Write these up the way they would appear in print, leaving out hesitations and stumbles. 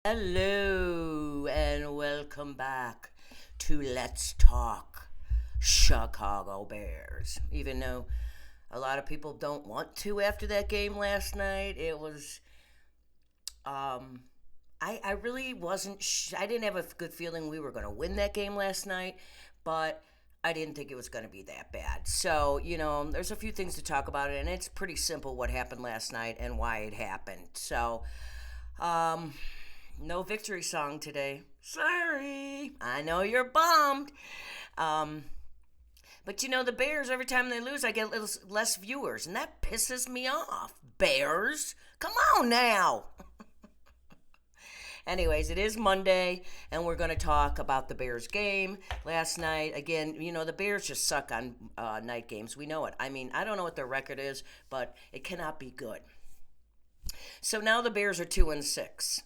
Hello and welcome back to Let's Talk Chicago Bears. Even though a lot of people don't want to after that game last night, it was um I really wasn't I didn't have a good feeling we were going to win that game last night, but I didn't think it was going to be that bad. So, there's a few things to talk about it, and it's pretty simple what happened last night and why it happened. So, um no victory song today. Sorry. I know you're bummed. Um, but the Bears, every time they lose, I get less viewers, and that pisses me off. Bears? Come on now. Anyways, it is Monday, and we're going to talk about the Bears game last night. Again, the Bears just suck on night games. We know it. I mean, I don't know what their record is, but it cannot be good. So now the Bears are 2-6.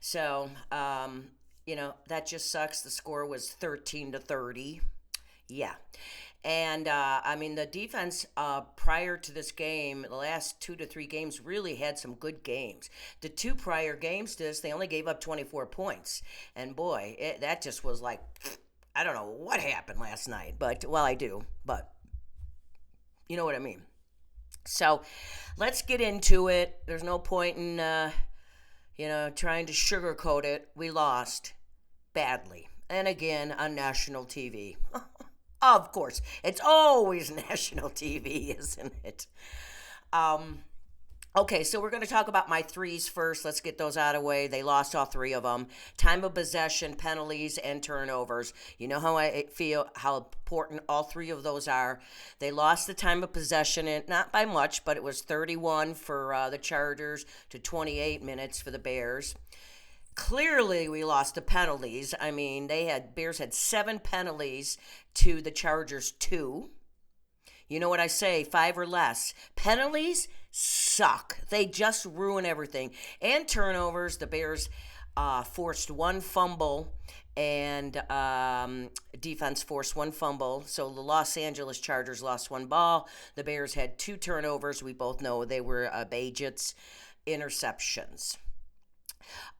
So, that just sucks. The score was 13-30. Yeah. And, the defense prior to this game, the last 2 to 3 games, really had some good games. The two prior games to this, they only gave up 24 points. And boy, that just was like, I don't know what happened last night. Well, I do. But you know what I mean. So let's get into it. There's no point in trying to sugarcoat it. We lost badly. And again, on national TV. Of course. It's always national TV, isn't it? Okay, so we're going to talk about my threes first. Let's get those out of the way. They lost all three of them. Time of possession, penalties, and turnovers. You know how I feel, how important all three of those are. They lost the time of possession, and not by much, but it was 31 for the Chargers to 28 minutes for the Bears. Clearly, we lost the penalties. I mean, Bears had 7 penalties to the Chargers 2. You know what I say, 5 or less. Penalties suck. They just ruin everything. And turnovers, the Bears forced one fumble, and defense forced one fumble. So the Los Angeles Chargers lost one ball. The Bears had 2 turnovers. We both know they were Bagets interceptions.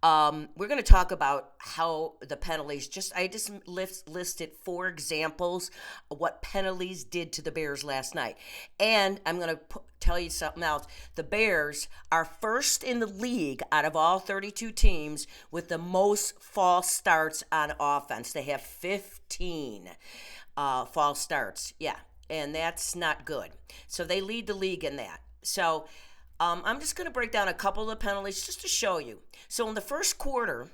We're going to talk about how the penalties, I just listed 4 examples of what penalties did to the Bears last night. And I'm going to tell you something else. The Bears are first in the league out of all 32 teams with the most false starts on offense. They have 15 false starts. Yeah, and that's not good. So they lead the league in that. So I'm just going to break down a couple of the penalties just to show you. So in the first quarter,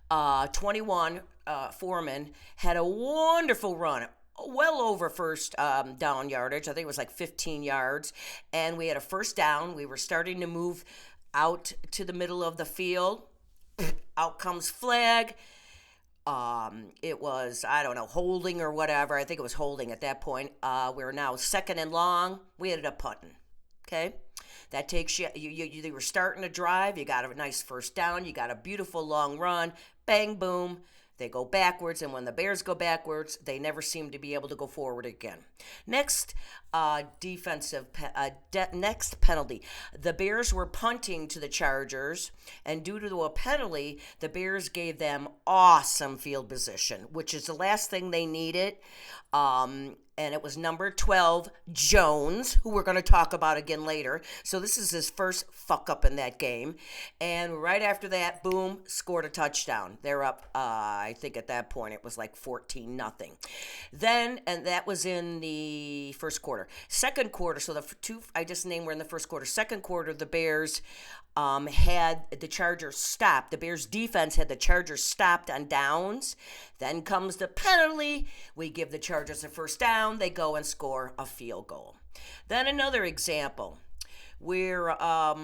21 Foreman had a wonderful run, well over first down yardage. I think it was like 15 yards. And we had a first down. We were starting to move out to the middle of the field. Out comes flag. It was, I don't know, holding or whatever. I think it was holding at that point. We're now second and long. We ended up punting. Okay, that takes you were starting to drive, you got a nice first down, you got a beautiful long run, bang, boom, they go backwards, and when the Bears go backwards, they never seem to be able to go forward again. Next, next penalty. The Bears were punting to the Chargers, and due to a penalty, the Bears gave them awesome field position, which is the last thing they needed. And it was number 12, Jones, who we're going to talk about again later. So this is his first fuck up in that game. And right after that, boom, scored a touchdown. They're up, I think at that point it was like 14-0. Then, and that was in the first quarter. Second quarter, so the 2 I just named were in the first quarter. Second quarter, the Bears had the Chargers stopped. The Bears defense had the Chargers stopped on downs. Then comes the penalty. We give the Chargers a first down. They go and score a field goal. Then another example where I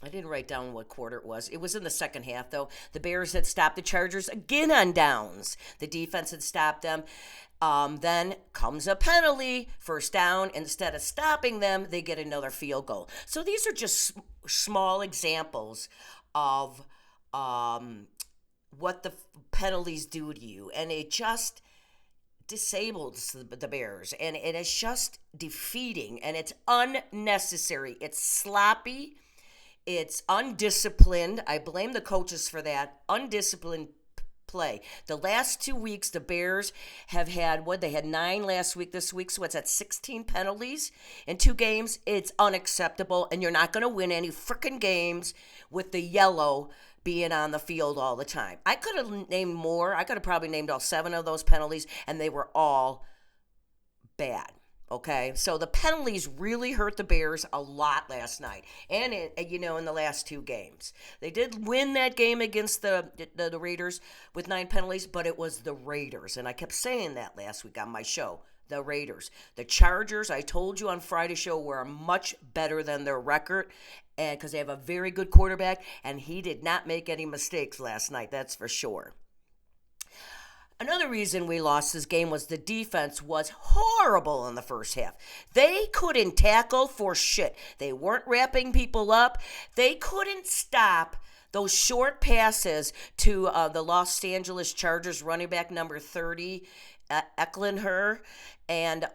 didn't write down what quarter it was. It was in the second half, though. The Bears had stopped the Chargers again on downs. The defense had stopped them. Then comes a penalty, first down. Instead of stopping them, they get another field goal. So these are just small examples of what the penalties do to you. And it just disables the Bears. And it is just defeating. And it's unnecessary. It's sloppy. It's undisciplined. I blame the coaches for that. Undisciplined play. The last 2 weeks, the Bears have had what they had 9 last week. This week, so what's that? 16 penalties in 2 games. It's unacceptable, and you're not going to win any freaking games with the yellow being on the field all the time. I could have named more. I could have probably named all 7 of those penalties, and they were all bad. Okay, so the penalties really hurt the Bears a lot last night, and in the last 2 games, they did win that game against the Raiders with 9 penalties, but it was the Raiders, and I kept saying that last week on my show. The Raiders, the Chargers. I told you on Friday's show were much better than their record, and because they have a very good quarterback, and he did not make any mistakes last night. That's for sure. Another reason we lost this game was the defense was horrible in the first half. They couldn't tackle for shit. They weren't wrapping people up. They couldn't stop those short passes to the Los Angeles Chargers running back number 30, Ecklenher. And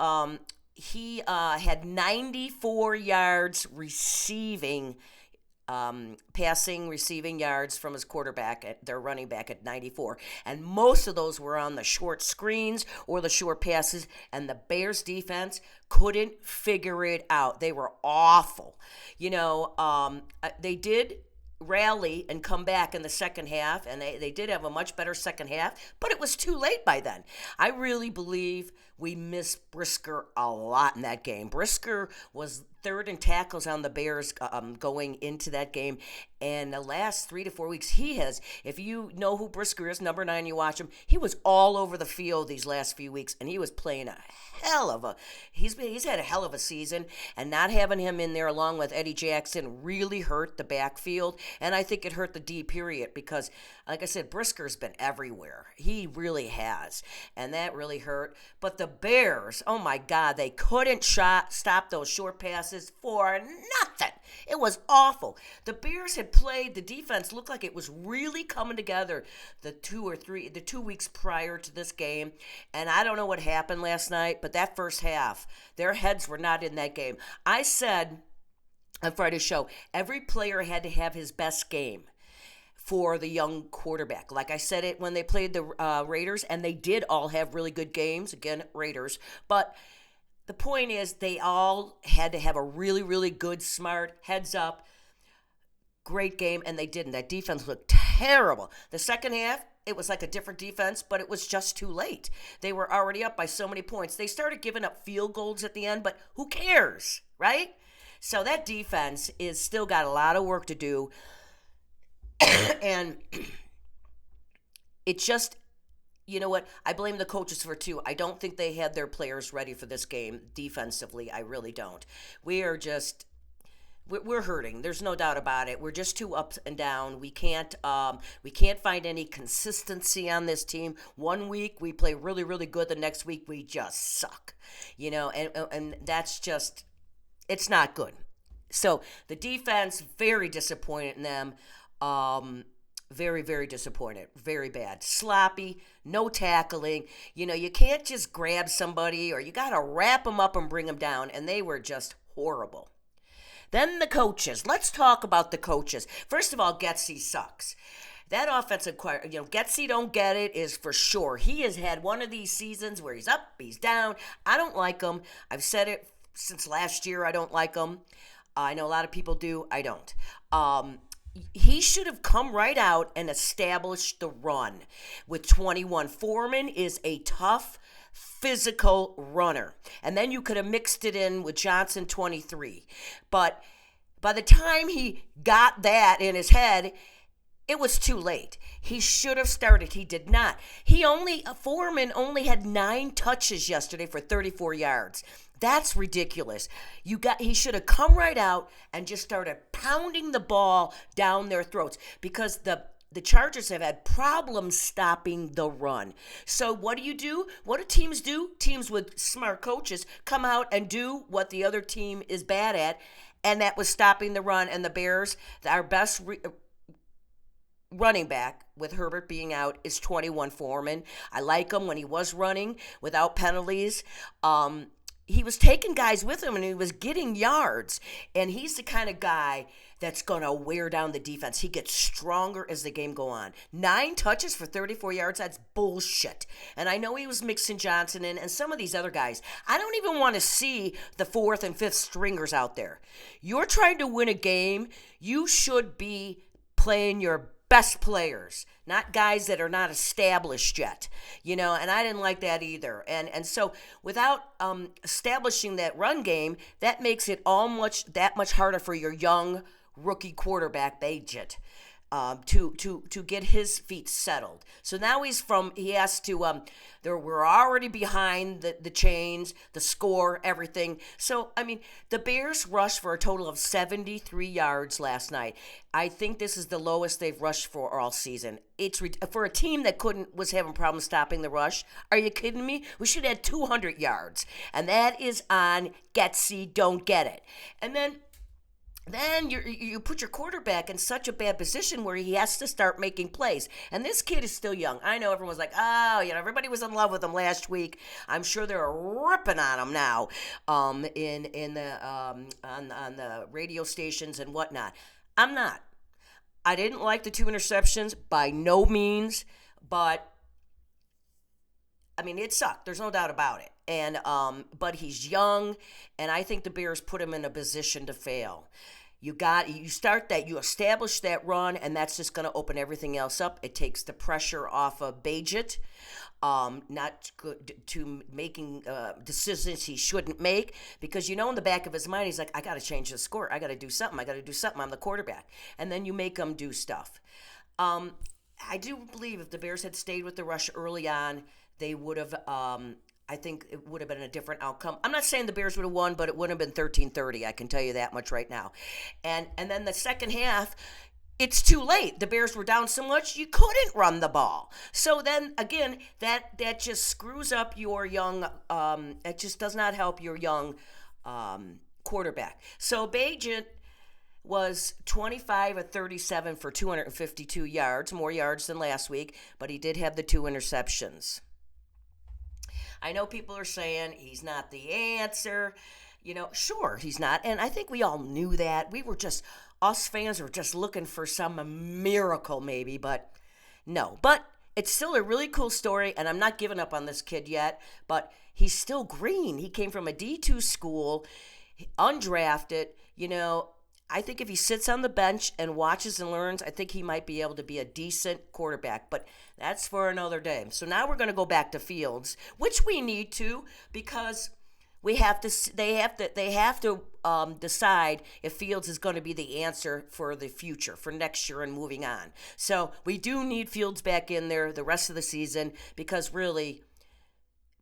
he had 94 yards receiving receiving yards from his quarterback, their running back at 94. And most of those were on the short screens or the short passes, and the Bears defense couldn't figure it out. They were awful. They did rally and come back in the second half, and they did have a much better second half, but it was too late by then. I really believe we missed Brisker a lot in that game. Brisker was third in tackles on the Bears going into that game, and the last 3 to 4 weeks he has, if you know who Brisker is, number 9, you watch him, he was all over the field these last few weeks, and he was playing he's had a hell of a season, and not having him in there along with Eddie Jackson really hurt the backfield, and I think it hurt the D period because, like I said, Brisker's been everywhere. He really has, and that really hurt. But the Bears, oh my God, they couldn't stop those short passes for nothing. It was awful. The Bears had played, the defense looked like it was really coming together the 2 weeks prior to this game, and I don't know what happened last night, but that first half, their heads were not in that game. I said on Friday's show, every player had to have his best game for the young quarterback. Like I said it when they played the Raiders, and they did all have really good games. Again, Raiders. But the point is they all had to have a really, really good, smart, heads up, great game, and they didn't. That defense looked terrible. The second half, it was like a different defense, but it was just too late. They were already up by so many points. They started giving up field goals at the end, but who cares, right? So that defense is still got a lot of work to do. And it just, you know what? I blame the coaches for it too. I don't think they had their players ready for this game defensively. I really don't. We're hurting. There's no doubt about it. We're just too up and down. We can't find any consistency on this team. 1 week we play really, really good. The next week we just suck. And that's just, it's not good. So the defense, very disappointed in them. Very, very disappointed. Very bad. Sloppy, no tackling. You can't just grab somebody, or you got to wrap them up and bring them down, and they were just horrible. Then the coaches. Let's talk about the coaches. First of all, Getsy sucks. That offensive Getsy don't get it is for sure. He has had one of these seasons where he's up, he's down. I don't like him. I've said it since last year. I don't like him. I know a lot of people do. I don't. He should have come right out and established the run with 21. Foreman is a tough, physical runner. And then you could have mixed it in with Johnson, 23. But by the time he got that in his head, it was too late. He should have started. He did not. Foreman only had 9 touches yesterday for 34 yards. That's ridiculous. He should have come right out and just started pounding the ball down their throats, because the Chargers have had problems stopping the run. So what do? What do teams do? Teams with smart coaches come out and do what the other team is bad at, and that was stopping the run. And the Bears, our best running back, with Herbert being out, is 21 Foreman. I like him when he was running without penalties. he was taking guys with him and he was getting yards. And he's the kind of guy that's going to wear down the defense. He gets stronger as the game go on. 9 touches for 34 yards, that's bullshit. And I know he was mixing Johnson in and some of these other guys. I don't even want to see the 4th and 5th stringers out there. You're trying to win a game, you should be playing your best players, not guys that are not established yet, and I didn't like that either. And so without establishing that run game, that makes it that much harder for your young rookie quarterback, Bajent, to get his feet settled. So now he has to, we're already behind the chains, the score, everything. So, the Bears rushed for a total of 73 yards last night. I think this is the lowest they've rushed for all season. It's for a team that was having problems stopping the rush. Are you kidding me? We should have 200 yards. And that is on Getsy, don't get it. And then you put your quarterback in such a bad position where he has to start making plays. And this kid is still young. I know everyone's like, everybody was in love with him last week. I'm sure they're ripping on him now, on the radio stations and whatnot. I'm not. I didn't like the 2 interceptions by no means, but it sucked. There's no doubt about it. And but he's young, and I think the Bears put him in a position to fail. You establish that run, and that's just going to open everything else up. It takes the pressure off of Bajent, not to making decisions he shouldn't make, because in the back of his mind, he's like, I got to change the score. I got to do something. I'm the quarterback. And then you make him do stuff. I do believe if the Bears had stayed with the rush early on, they would have I think it would have been a different outcome. I'm not saying the Bears would have won, but it would have been 13-30. I can tell you that much right now. And then the second half, it's too late. The Bears were down so much, you couldn't run the ball. So then, again, that just screws up your young, it just does not help your young quarterback. So Bajent was 25 of 37 for 252 yards, more yards than last week, but he did have the 2 interceptions. I know people are saying he's not the answer. Sure, he's not. And I think we all knew that. Us fans were just looking for some miracle maybe, but no. But it's still a really cool story, and I'm not giving up on this kid yet, but he's still green. He came from a D2 school, undrafted. I think if he sits on the bench and watches and learns, I think he might be able to be a decent quarterback. But that's for another day. So now we're going to go back to Fields, which we need to, because they have to decide if Fields is going to be the answer for the future, for next year and moving on. So we do need Fields back in there the rest of the season, because really,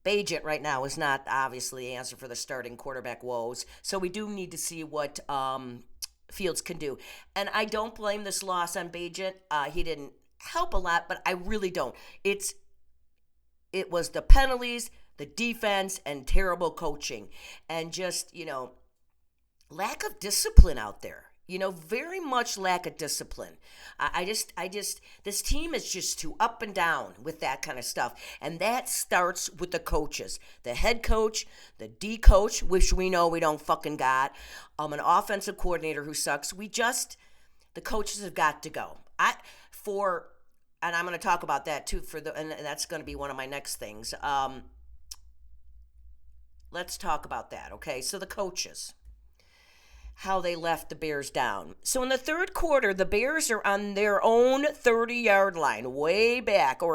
Bajent right now is not obviously the answer for the starting quarterback woes. So we do need to see what Fields can do. And I don't blame this loss on Bajent. He didn't help a lot, but I really don't. It was the penalties, the defense, and terrible coaching. And just, lack of discipline out there. Very much lack of discipline. This team is just too up and down with that kind of stuff. And that starts with the coaches. The head coach, the D coach, which we know we don't fucking got, an offensive coordinator who sucks. The coaches have got to go. And I'm going to talk about that too, and that's going to be one of my next things. Let's talk about that, okay? So the coaches, how they left the Bears down. So in the third quarter, the Bears are on their own 30-yard line, way back. I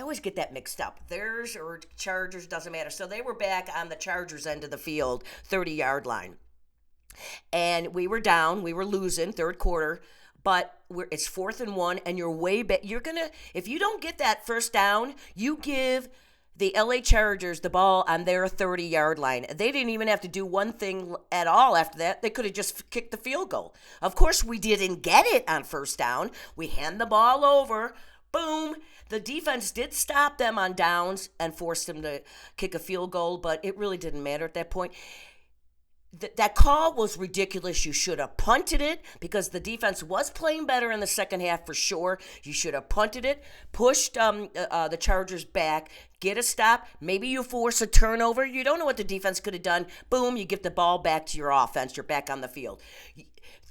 always get that mixed up. Theirs or Chargers, doesn't matter. So they were back on the Chargers end of the field, 30-yard line. And we were down. We were losing third quarter. But it's 4th and 1, and you're way back. If you don't get that first down, you give the LA Chargers the ball on their 30-yard line. They didn't even have to do one thing at all after that. They could have just kicked the field goal. Of course, we didn't get it on first down. We hand the ball over. Boom. The defense did stop them on downs and forced them to kick a field goal, but it really didn't matter at that point. that call was ridiculous. You should have punted it because the defense was playing better in the second half for sure. You should have punted it, pushed the Chargers back, get a stop. Maybe you force a turnover. You don't know what the defense could have done. Boom, you give the ball back to your offense. You're back on the field.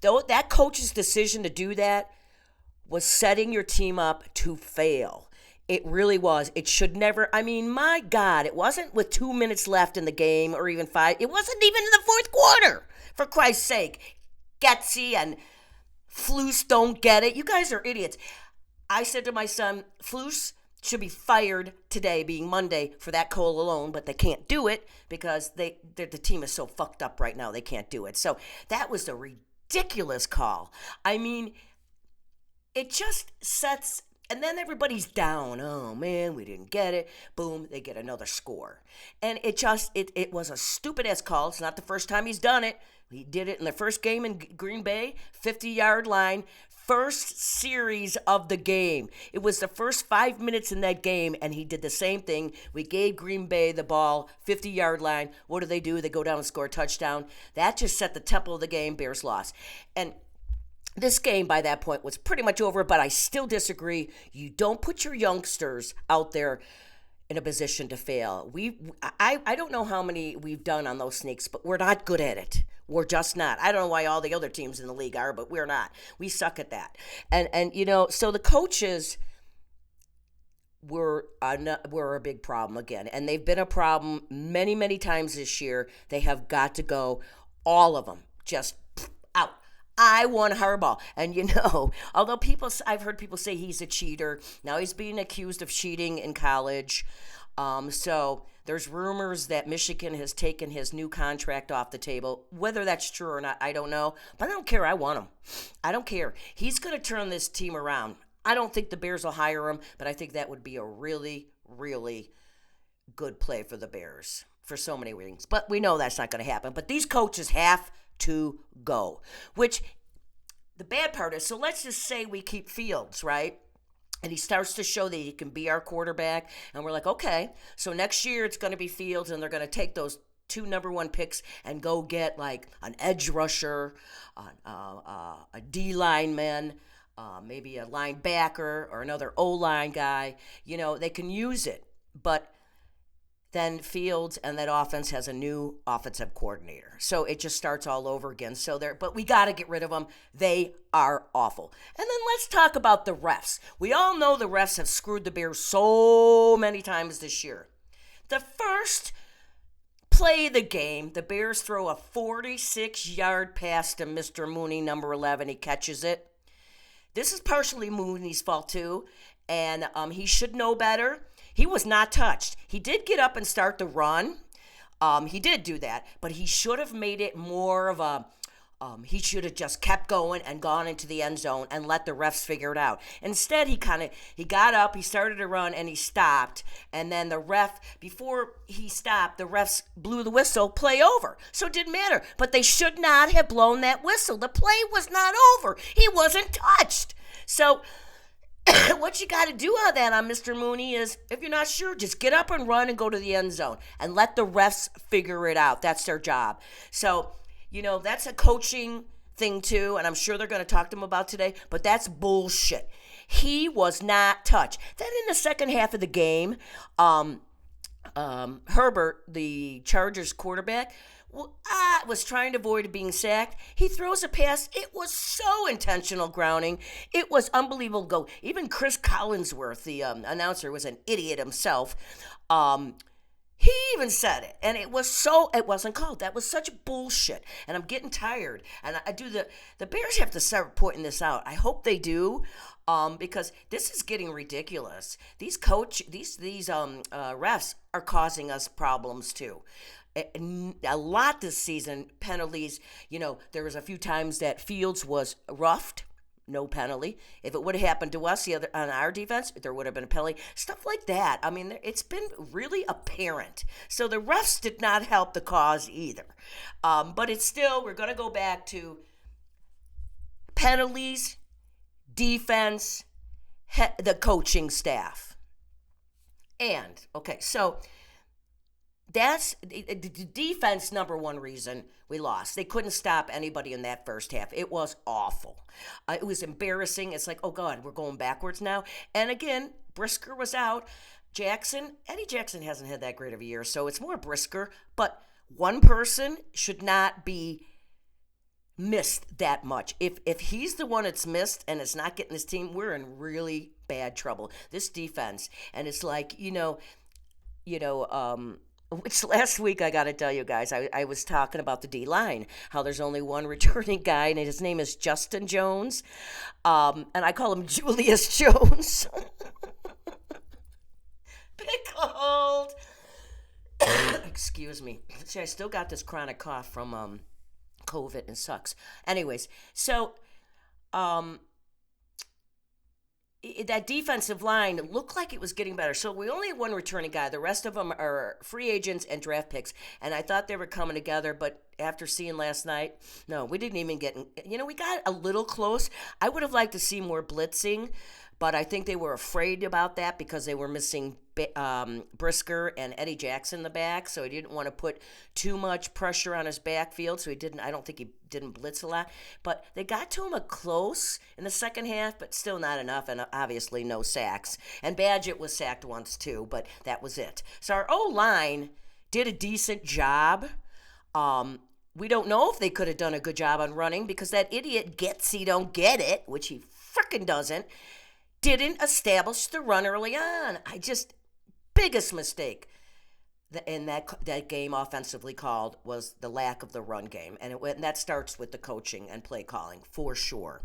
Though that coach's decision to do that was setting your team up to fail. It really was. It should never. I mean, my God, it wasn't with 2 minutes left in the game or even 5. It wasn't even in the fourth quarter, for Christ's sake. Getsy and Flus don't get it. You guys are idiots. I said to my son, Flus should be fired today, being Monday, for that call alone, but they can't do it because the team is so fucked up right now. They can't do it. So that was a ridiculous call. I mean, it just sets. And then everybody's down. Oh, man, we didn't get it. Boom, they get another score. And it was a stupid-ass call. It's not the first time he's done it. He did it in the first game in Green Bay, 50-yard line, first series of the game. It was the first 5 minutes in that game, and he did the same thing. We gave Green Bay the ball, 50-yard line. What do? They go down and score a touchdown. That just set the tempo of the game. Bears lost. And this game, by that point, was pretty much over, but I still disagree. You don't put your youngsters out there in a position to fail. I don't know how many we've done on those sneaks, but we're not good at it. We're just not. I don't know why all the other teams in the league are, but we're not. We suck at that. And so the coaches were a big problem again, and they've been a problem many, many times this year. They have got to go, all of them, just out. I want Harbaugh. And although I've heard people say he's a cheater. Now he's being accused of cheating in college. So there's rumors that Michigan has taken his new contract off the table. Whether that's true or not, I don't know. But I don't care. I want him. I don't care. He's going to turn this team around. I don't think the Bears will hire him, but I think that would be a really, really good play for the Bears for so many reasons. But we know that's not going to happen. But these coaches have to go, which the bad part is, so let's just say we keep Fields, right? And he starts to show that he can be our quarterback, and we're like, okay, so next year it's going to be Fields, and they're going to take those 2 number 1 picks and go get like an edge rusher, a D lineman, maybe a linebacker or another O-line guy. They can use it, but then Fields and that offense has a new offensive coordinator. So it just starts all over again. But we got to get rid of them. They are awful. And then let's talk about the refs. We all know the refs have screwed the Bears so many times this year. The first play of the game, the Bears throw a 46-yard pass to Mr. Mooney, number 11. He catches it. This is partially Mooney's fault too, and he should know better. He was not touched. He did get up and start the run. He did do that, but he should have made it more of a he should have just kept going and gone into the end zone and let the refs figure it out. Instead, he got up, he started to run, and he stopped. And then before he stopped, the refs blew the whistle, play over. So it didn't matter. But they should not have blown that whistle. The play was not over. He wasn't touched. So what you got to do on that, on Mr. Mooney, is if you're not sure, just get up and run and go to the end zone and let the refs figure it out. That's their job. So, that's a coaching thing too, and I'm sure they're going to talk to him about today, but that's bullshit. He was not touched. Then in the second half of the game, Herbert, the Chargers quarterback, was trying to avoid being sacked. He throws a pass. It was so intentional grounding. It was unbelievable goal. Even Chris Collinsworth, the announcer, was an idiot himself. He even said it, and it wasn't called. That was such bullshit, and I'm getting tired. And the Bears have to start pointing this out. I hope they do, because this is getting ridiculous. These refs are causing us problems too. A lot this season, penalties. There was a few times that Fields was roughed. No penalty. If it would have happened to us on our defense, there would have been a penalty. Stuff like that. I mean, it's been really apparent. So the refs did not help the cause either. But it's still, we're going to go back to penalties, defense, the coaching staff. And, okay, so That's the defense, number one reason we lost. They couldn't stop anybody in that first half. It was awful. It was embarrassing. It's like, oh God, we're going backwards now. And again, Brisker was out. Eddie Jackson hasn't had that great of a year, so it's more Brisker. But one person should not be missed that much. If he's the one that's missed and it's not getting his team, we're in really bad trouble. This defense, and it's like you know, which last week I got to tell you guys, I was talking about the D line, how there's only one returning guy, and his name is Justin Jones, and I call him Julius Jones. Pickled. Excuse me. See, I still got this chronic cough from COVID and it sucks. Anyways, so that defensive line looked like it was getting better. So we only have one returning guy. The rest of them are free agents and draft picks. And I thought they were coming together, but after seeing last night, no, we didn't even get. We got a little close. I would have liked to see more blitzing, but I think they were afraid about that because they were missing Brisker and Eddie Jackson in the back, so he didn't want to put too much pressure on his backfield, so he didn't. I don't think he didn't blitz a lot, but they got to him a close in the second half, but still not enough, and obviously no sacks. And Badgett was sacked once too, but that was it. So our O-line did a decent job. We don't know if they could have done a good job on running because that idiot Getsy don't get it, which he frickin' doesn't, didn't establish the run early on. Biggest mistake in that game offensively called was the lack of the run game. And that starts with the coaching and play calling for sure.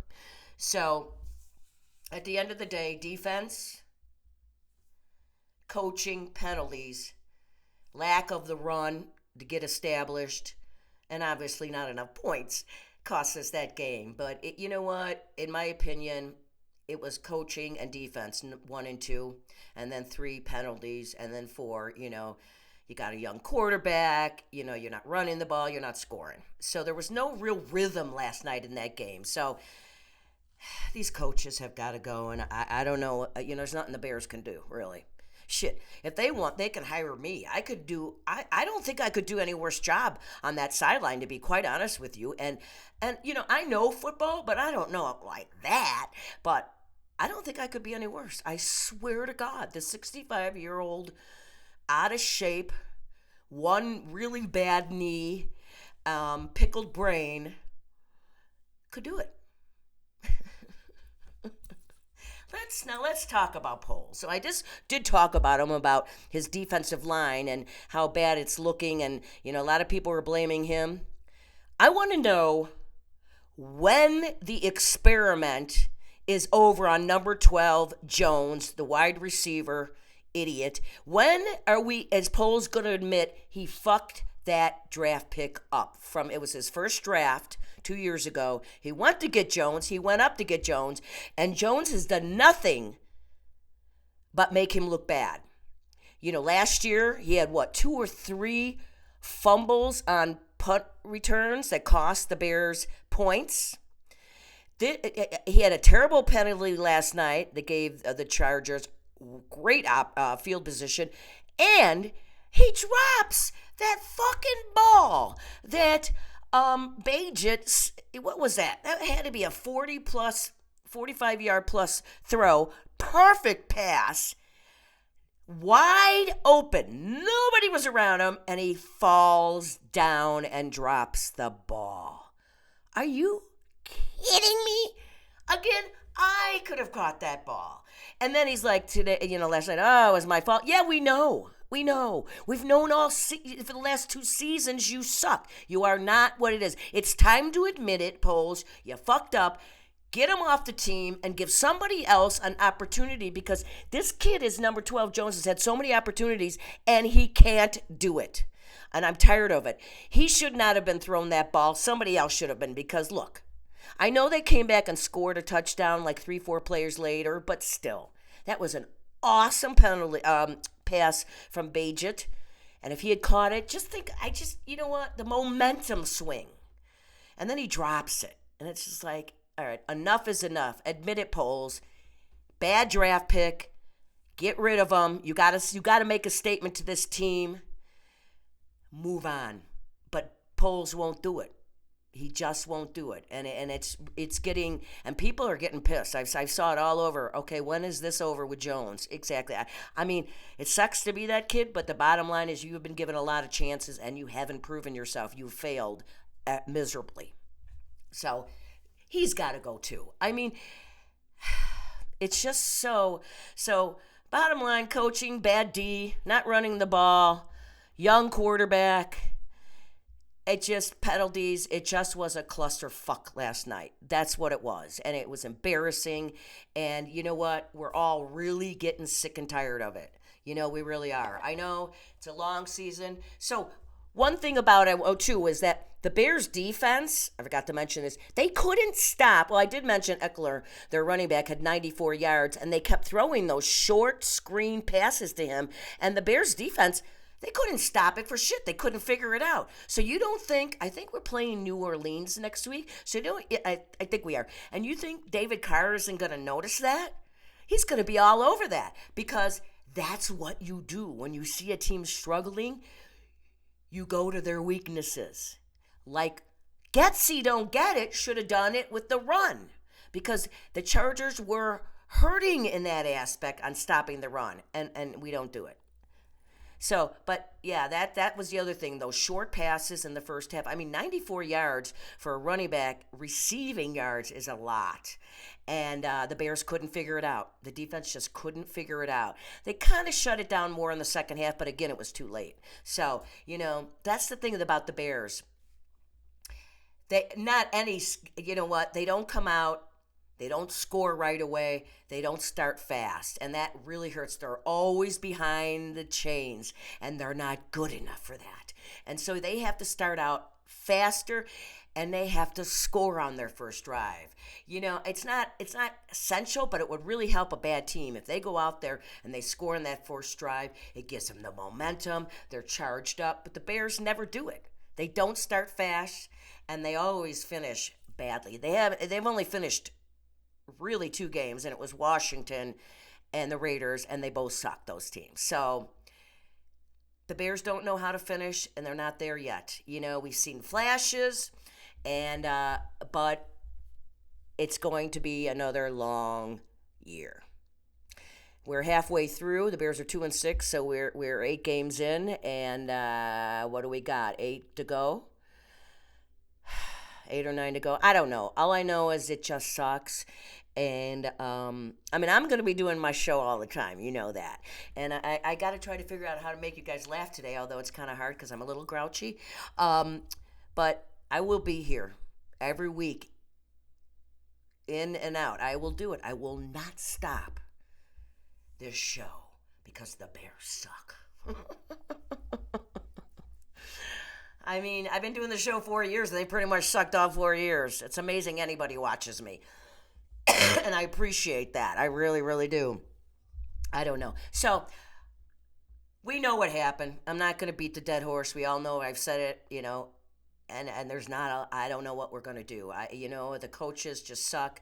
So at the end of the day, defense, coaching, penalties, lack of the run to get established, and obviously not enough points cost us that game. But you know what? In my opinion, it was coaching and defense, 1 and 2, and then 3 penalties, and then 4, you got a young quarterback, you're not running the ball, you're not scoring. So there was no real rhythm last night in that game. So these coaches have got to go, and I don't know, there's nothing the Bears can do, really. Shit, if they want, they can hire me. I don't think I could do any worse job on that sideline, to be quite honest with you. And I know football, but I don't know it like that. But I don't think I could be any worse. I swear to God, the 65-year-old, out of shape, one really bad knee, pickled brain, could do it. Let's talk about Poles. So I just did talk about him, about his defensive line and how bad it's looking, and a lot of people are blaming him. I want to know when the experiment is over on number 12, Jones, the wide receiver idiot. When are we, as Poles, going to admit he fucked that draft pick up? It was his first draft 2 years ago. He went to get Jones. He went up to get Jones, and Jones has done nothing but make him look bad. Last year he had 2 or 3 fumbles on punt returns that cost the Bears points. He had a terrible penalty last night that gave the Chargers great field position, and he drops that fucking ball that Badgett, what was that? That had to be a 45-yard plus throw. Perfect pass. Wide open. Nobody was around him, and he falls down and drops the ball. Are you kidding me? Again, I could have caught that ball. And then he's like, today, last night, oh, it was my fault. Yeah, we know. We know. We've known for the last 2 seasons you suck. You are not what it is. It's time to admit it, Poles. You fucked up. Get him off the team and give somebody else an opportunity, because this kid is number 12. Jones has had so many opportunities, and he can't do it. And I'm tired of it. He should not have been thrown that ball. Somebody else should have been, because, look, I know they came back and scored a touchdown like 3-4 players later, but still, that was an awesome penalty pass from Badgett. And if he had caught it, you know what? The momentum swing. And then he drops it. And it's just like, all right, enough is enough. Admit it, Poles. Bad draft pick. Get rid of him. You got to make a statement to this team. move on. But Poles won't do it. He just won't do it, and it's getting, and people are getting pissed. I saw it all over. Okay, when is this over with Jones? Exactly. I mean, it sucks to be that kid, but the bottom line is you have been given a lot of chances and you haven't proven yourself. You failed miserably. So he's got to go too. I mean, it's just so. Bottom line, coaching, bad D, not running the ball, young quarterback. It just penalties. It just was a clusterfuck last night. That's what it was, and it was embarrassing. And you know what? We're all really getting sick and tired of it. We really are. I know it's a long season. So one thing about it, too, is that the Bears' defense, I forgot to mention this, they couldn't stop. Well, I did mention Eckler, their running back, had 94 yards, and they kept throwing those short screen passes to him. And the Bears' defense, they couldn't stop it for shit. They couldn't figure it out. So you don't think, I think we're playing New Orleans next week. So I think we are. And you think David Carr isn't going to notice that? He's going to be all over that because that's what you do. When you see a team struggling, you go to their weaknesses. Like Getsy don't get it, should have done it with the run because the Chargers were hurting in that aspect on stopping the run, and we don't do it. So, but yeah, that was the other thing. Those short passes in the first half. I mean, 94 yards for a running back, receiving yards is a lot. And the Bears couldn't figure it out. The defense just couldn't figure it out. They kind of shut it down more in the second half, but again, it was too late. So, that's the thing about the Bears. They don't come out. They don't score right away. They don't start fast. And that really hurts. They're always behind the chains, and they're not good enough for that. And so they have to start out faster, and they have to score on their first drive. It's not essential, but it would really help a bad team. If they go out there and they score in that first drive, it gives them the momentum. They're charged up. But the Bears never do it. They don't start fast, and they always finish badly. They've only finished really two games, and it was Washington and the Raiders, and they both suck, those teams. So the Bears don't know how to finish, and they're not there yet. We've seen flashes, and but it's going to be another long year. We're halfway through. The Bears are 2-6, so we're 8 games in, and what do we got? 8 to go. 8 or 9 to go. I don't know. All I know is it just sucks. And, I'm going to be doing my show all the time. You know that. And I got to try to figure out how to make you guys laugh today, although it's kind of hard because I'm a little grouchy. But I will be here every week, in and out. I will do it. I will not stop this show because the Bears suck. I mean, I've been doing the show 4 years, and they pretty much sucked all 4 years. It's amazing anybody watches me. And I appreciate that. I really, really do. I don't know. So, we know what happened. I'm not going to beat the dead horse. We all know I've said it, and there's not I don't know what we're going to do. The coaches just suck.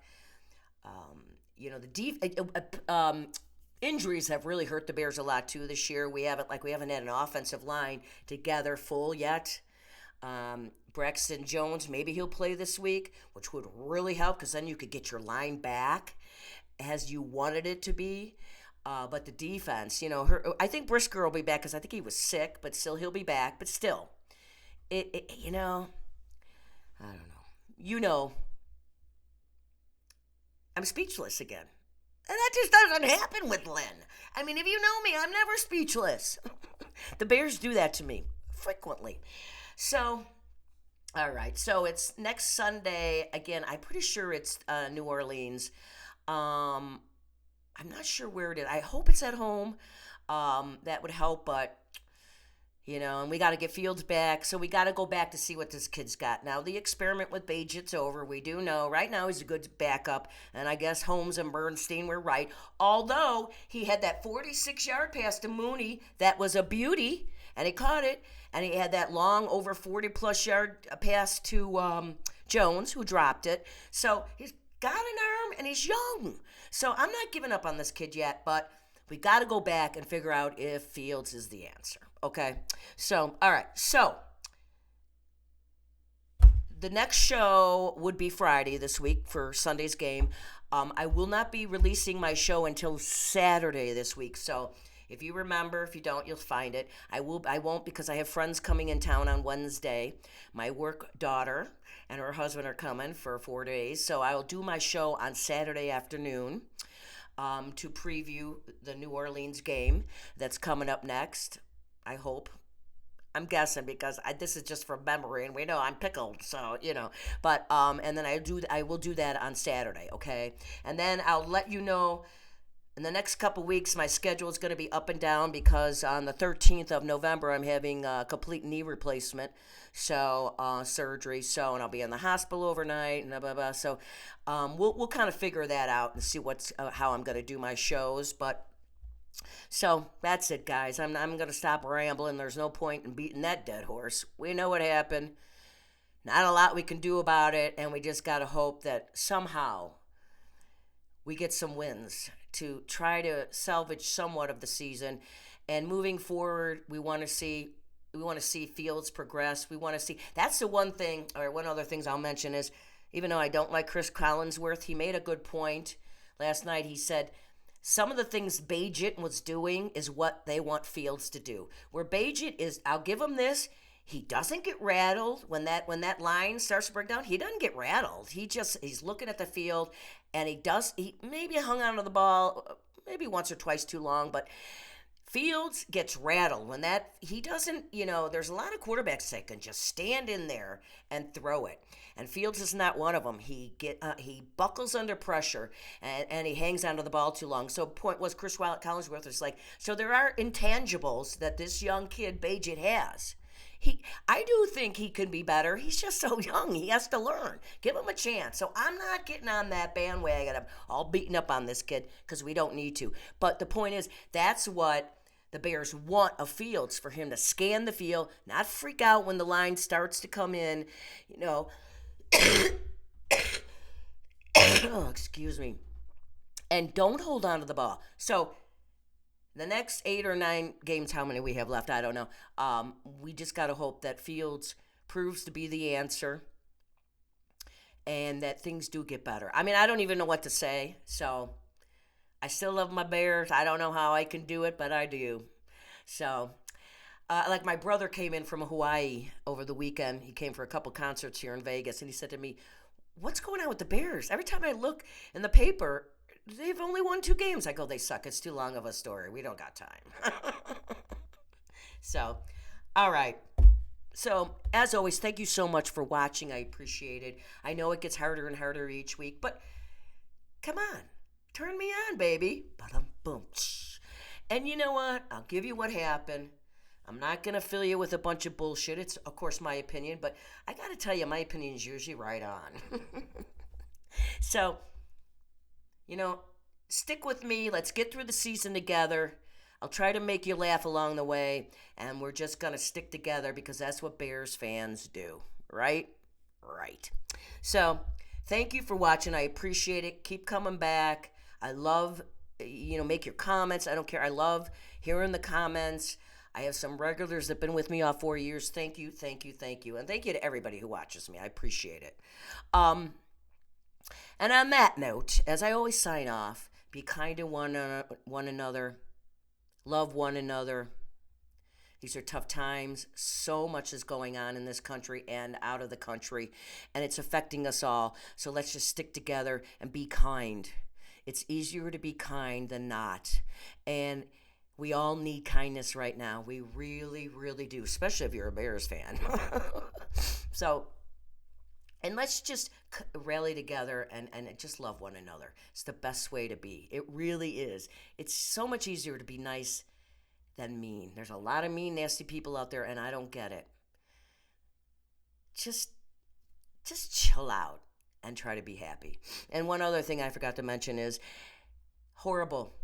Injuries have really hurt the Bears a lot, too, this year. We haven't had an offensive line together full yet. Braxton Jones, maybe he'll play this week, which would really help because then you could get your line back as you wanted it to be. But the defense, I think Brisker will be back because I think he was sick, but still he'll be back. But still, I don't know. I'm speechless again. And that just doesn't happen with Lynn. I mean, if you know me, I'm never speechless. The Bears do that to me frequently. So, all right. So it's next Sunday. Again, I'm pretty sure it's New Orleans. I'm not sure where it is. I hope it's at home. That would help, but and we got to get Fields back, so we got to go back to see what this kid's got. Now, the experiment with Bagent's over. We do know right now he's a good backup, and I guess Holmes and Bernstein were right. Although he had that 46-yard pass to Mooney that was a beauty, and he caught it, and he had that long, over 40-plus yard pass to Jones, who dropped it. So he's got an arm, and he's young. So I'm not giving up on this kid yet, but We got to go back and figure out if Fields is the answer. Okay? So, all right. So, the next show would be Friday this week for Sunday's game. I will not be releasing my show until Saturday this week. So if you remember, if you don't, you'll find it. I won't because I have friends coming in town on Wednesday. My work daughter and her husband are coming for 4 days. So I will do my show on Saturday afternoon to preview the New Orleans game that's coming up next. I hope. I'm guessing because this is just from memory, and we know I'm pickled, so you know. But and then I will do that on Saturday, okay? And then I'll let you know in the next couple weeks. My schedule is going to be up and down because on the 13th of November I'm having a complete knee replacement, so surgery. So and I'll be in the hospital overnight and blah blah blah. So we'll kind of figure that out and see what's how I'm going to do my shows, but. So that's it, guys. I'm going to stop rambling. There's no point in beating that dead horse. We know what happened. Not a lot we can do about it, and we just got to hope that somehow we get some wins to try to salvage somewhat of the season. And moving forward, we want to see Fields progress. We want to see. That's the one thing, or one other things I'll mention is, even though I don't like Chris Collinsworth, he made a good point last night. He said some of the things Bagent was doing is what they want Fields to do. Where Bagent is, I'll give him this. He doesn't get rattled when that line starts to break down. He doesn't get rattled. He's looking at the field, and he maybe hung onto the ball maybe once or twice too long, but Fields gets rattled when he doesn't, there's a lot of quarterbacks that can just stand in there and throw it. And Fields is not one of them. He buckles under pressure and he hangs onto the ball too long. So point was Chris Collinsworth is like, so there are intangibles that this young kid Bagent has. I do think he can be better. He's just so young. He has to learn. Give him a chance. So I'm not getting on that bandwagon of all beating up on this kid because we don't need to. But the point is, that's what the Bears want of Fields, for him to scan the field, not freak out when the line starts to come in, oh, excuse me. And don't hold on to the ball. So the next 8 or 9 games, how many we have left, I don't know. We just got to hope that Fields proves to be the answer and that things do get better. I mean, I don't even know what to say, so I still love my Bears. I don't know how I can do it, but I do. So, like my brother came in from Hawaii over the weekend. He came for a couple concerts here in Vegas, and he said to me, "What's going on with the Bears? Every time I look in the paper, they've only won 2 games." I go, "They suck. It's too long of a story. We don't got time." So, all right. So, as always, thank you so much for watching. I appreciate it. I know it gets harder and harder each week, but come on. Turn me on, baby. Ba-dum, boom. And you know what? I'll give you what happened. I'm not going to fill you with a bunch of bullshit. It's, of course, my opinion, but I got to tell you, my opinion is usually right on. So, stick with me. Let's get through the season together. I'll try to make you laugh along the way, and we're just going to stick together because that's what Bears fans do, right? Right. So, thank you for watching. I appreciate it. Keep coming back. I love, make your comments. I don't care. I love hearing the comments. I have some regulars that have been with me all 4 years. Thank you, thank you, thank you. And thank you to everybody who watches me. I appreciate it. And on that note, as I always sign off, be kind to one another. Love one another. These are tough times. So much is going on in this country and out of the country, and it's affecting us all. So let's just stick together and be kind. It's easier to be kind than not. And we all need kindness right now. We really, really do, especially if you're a Bears fan. So, and let's just rally together and just love one another. It's the best way to be. It really is. It's so much easier to be nice than mean. There's a lot of mean, nasty people out there, and I don't get it. Just chill out and try to be happy. And one other thing I forgot to mention is horrible.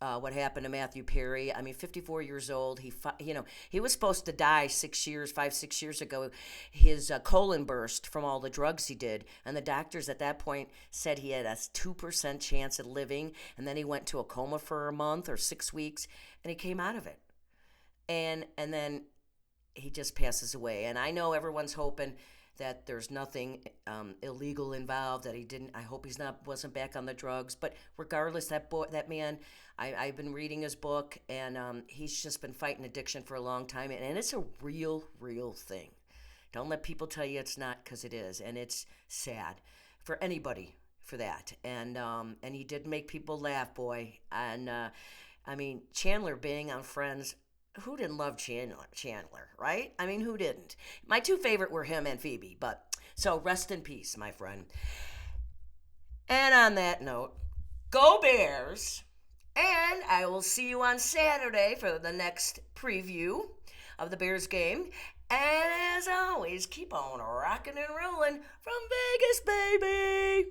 what happened to Matthew Perry. I mean, 54 years old. He was supposed to die 6 years, 5, 6 years ago. His colon burst from all the drugs he did, and the doctors at that point said he had a 2% chance of living. And then he went to a coma for a month or 6 weeks, and he came out of it. And then he just passes away. And I know everyone's hoping that there's nothing illegal involved. That he didn't. I hope wasn't back on the drugs. But regardless, that man, I've been reading his book, and he's just been fighting addiction for a long time, and it's a real thing. Don't let people tell you it's not, because it is, and it's sad for anybody for that. And he did make people laugh, boy. And I mean, Chandler being on Friends. Who didn't love Chandler, right? I mean, who didn't? My two favorite were him and Phoebe, but so rest in peace, my friend. And on that note, go Bears! And I will see you on Saturday for the next preview of the Bears game. And as always, keep on rocking and rolling from Vegas, baby!